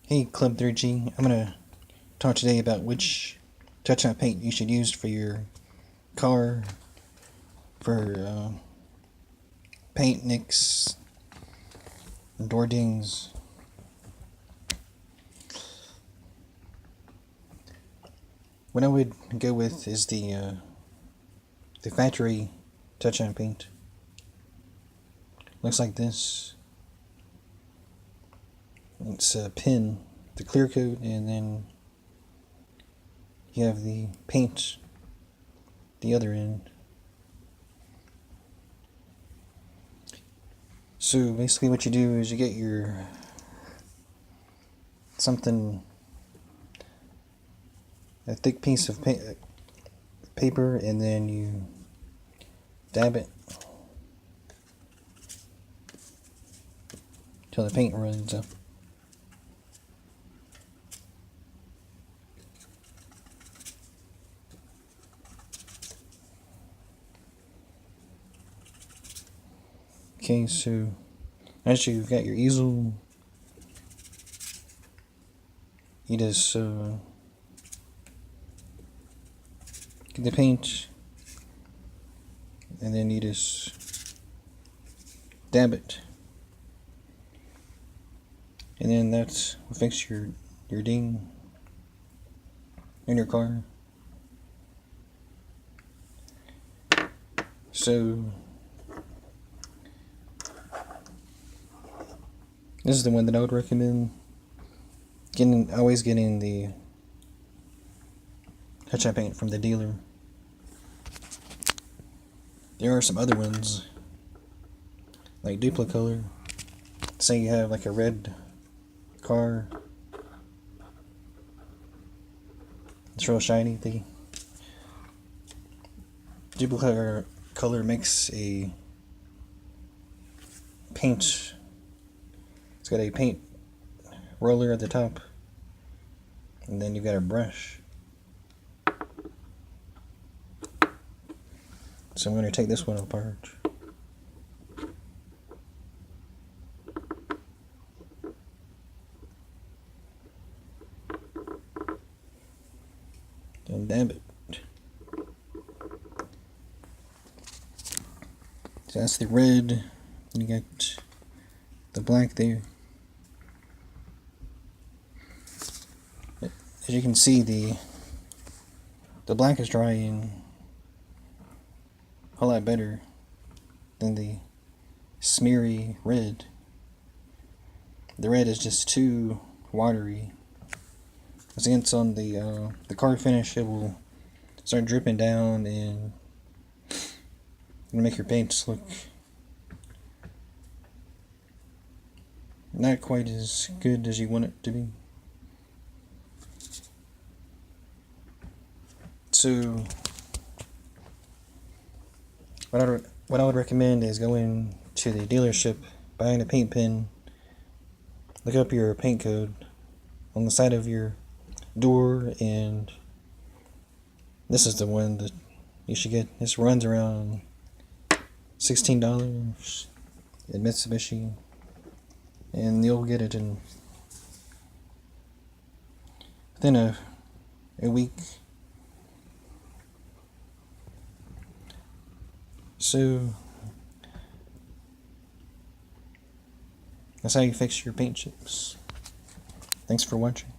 Hey Club 3G, I'm going to talk today about which touch-up paint you should use for your car, for paint nicks, door dings. What I would go with is the factory touch-up paint. Looks like this. It's a pin, the clear coat, and then you have the paint the other end. So basically what you do is you get your a thick piece of paper, and then you dab it till the paint runs up. Okay, so as you've got your easel, you just get the paint, and then you just dab it, and then that's what fix your ding in your car. So this is the one that I would recommend. Always getting the touch-up paint from the dealer. There are some other ones, like Duplicolor. Say you have like a red car, it's real shiny. The Duplicolor makes a paint. It's got a paint roller at the top, and then you've got a brush. So I'm going to take this one apart. And dab it. So that's the red, and you got the black there. As you can see, the black is drying a lot better than the smeary red. The red is just too watery. As it gets on the car finish, it will start dripping down and make your paints look not quite as good as you want it to be. So what I would recommend is going to the dealership, buying a paint pen, look up your paint code on the side of your door, and this is the one that you should get. This runs around $16 at Mitsubishi, and you'll get it in within a week. So that's how you fix your paint chips. Thanks for watching.